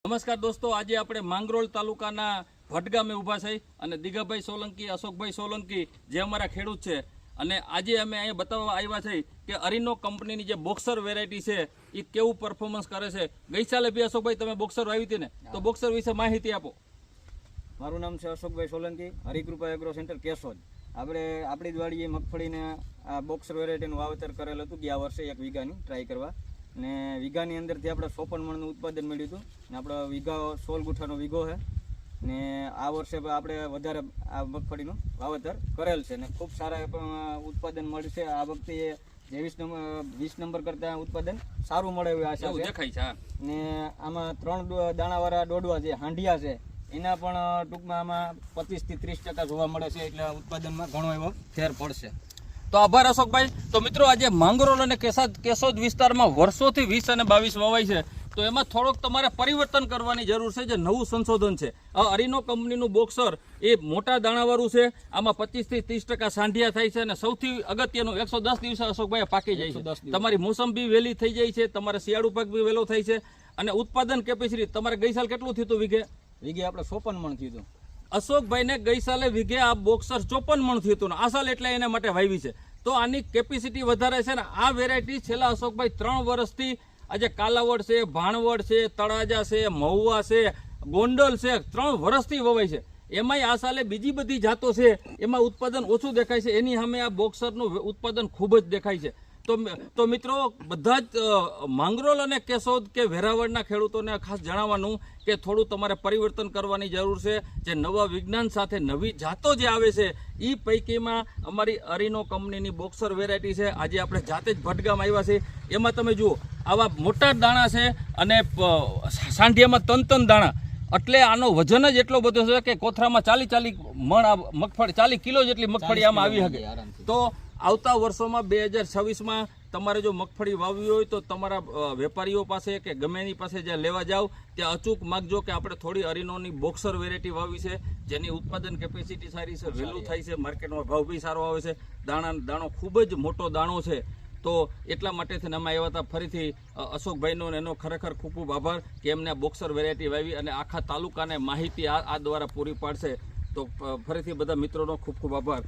નમસ્કાર દોસ્તો, આજે આપણે માંગરોળ તાલુકાના ભટ ગામે ઊભા છે અને દિગાભાઈ સોલંકી, અશોકભાઈ સોલંકી જે અમારા ખેડૂત છે અને આજે અમે અહીંયા બતાવવા આવ્યા છે કે અરીનો કંપનીની જે બોક્સર વેરાયટી છે એ કેવું પરફોર્મન્સ કરે છે. ગઈ સાલે બી અશોકભાઈ તમે બોક્સર વાવી હતી ને, તો બોક્સર વિશે માહિતી આપો. મારું નામ છે અશોકભાઈ સોલંકી, હરિકૃપા એગ્રો સેન્ટર કેશોદ. આપણે આપણી જ વાડીએ મગફળીને આ બોક્સર વેરાયટીનું વાવેતર કરેલ હતું ગયા વર્ષે 1 વીઘાની ટ્રાય કરવા, ને વીઘાની અંદરથી આપણે 54 મણનું ઉત્પાદન મળ્યું હતું. ને આપણો વીઘા 16 ગુઠાનો વીઘો છે ને આ વર્ષે આપણે વધારે આ મગફળીનું વાવેતર કરેલ છે ને ખૂબ સારા ઉત્પાદન મળશે. આ વખતે 20 નંબર કરતાં ઉત્પાદન સારું મળે એવી આશા છે. ને આમાં 3 દાણાવાળા દોડવા જે હાંડિયા છે એના પણ ટૂંકમાં આમાં 25 થી 30% જોવા મળે છે, એટલે ઉત્પાદનમાં ઘણો એવો ફેર પડશે. તો આભાર અશોકભાઈ. તો મિત્રો, આજે માંગરોળ અને કેશોદ વિસ્તારમાં વર્ષોથી 20 અને 22 વવાય છે, તો એમાં થોડોક તમારે પરિવર્તન કરવાની જરૂર છે. જે નવું સંશોધન છે, અરીનો કંપનીનું બોક્સર એ મોટા દાણાવાળું છે. આમાં 25 થી 30% સાંઢિયા થાય છે અને સૌથી અગત્યનું 110 દિવસે અશોકભાઈ પાકી જાય છે. તમારી મોસમ બી વહેલી થઈ જાય છે, તમારે શિયાળુ પાક બી વહેલો થાય છે અને ઉત્પાદન કેપેસિટી તમારે ગઈ સાલ કેટલું થયું હતું વીઘે આપણે 54 મણ થયું હતું. અશોકભાઈને ગઈ સાલે વીઘે આ બોક્સર 54 મણ થયું હતું ને આ સાલ એટલે એના માટે વાવી છે. તો આની કેપેસિટી વધારે છે ને આ વેરાયટી છેલ્લા અશોકભાઈ 3 વર્ષથી આજે કાલાવડ છે, ભાણવડ છે, તળાજા છે, મહુવા છે, ગોંડલ છે, 3 વર્ષથી વવાય છે. એમાંય આ સાલે બીજી બધી જાતો છે એમાં ઉત્પાદન ઓછું દેખાય છે, એની સામે આ બોક્સરનું ઉત્પાદન ખૂબ જ દેખાય છે. તો મિત્રો, બધા જ માંગરોળ અને કેશોદ કે વેરાવળના ખેડૂતોને ખાસ જણાવવાનું કે થોડું તમારે પરિવર્તન કરવાની જરૂર છે. જે નવા વિજ્ઞાન સાથે નવી જાતો જે આવે છે એ પૈકીમાં અમારી અરીનો કંપનીની બોક્સર વેરાયટી છે. આજે આપણે જાતે જ ભટગામ આવ્યા છે. એમાં તમે જુઓ, આવા મોટા દાણા છે અને સાંઢિયામાં તન દાણા, એટલે આનો વજન જ એટલો બધો છે કે કોથરામાં 40 મણ મગફળી, 40 કિલો જેટલી મગફળી આમાં આવી શકે. તો આવતા વર્ષોમાં 2026માં તમારે જો મગફળી વાવવી હોય તો તમારા વેપારીઓ પાસે કે ગમે એની પાસે જ્યાં લેવા જાઓ ત્યાં અચૂક માગજો કે આપણે થોડી અરીનોની બોક્સર વેરાયટી વાવી છે, જેની ઉત્પાદન કેપેસિટી સારી છે, વહેલું થાય છે, માર્કેટમાં ભાવ બી સારો આવે છે, દાણો ખૂબ જ મોટો દાણો છે. તો એટલા માટે થઈને અમે આવ્યા હતા. ફરીથી અશોકભાઈનો એનો ખરેખર ખૂબ ખૂબ આભાર કે એમને બોક્સર વેરાયટી વાવી અને આખા તાલુકાને માહિતી આ દ્વારા પૂરી પાડશે. તો ફરીથી બધા મિત્રોનો ખૂબ ખૂબ આભાર.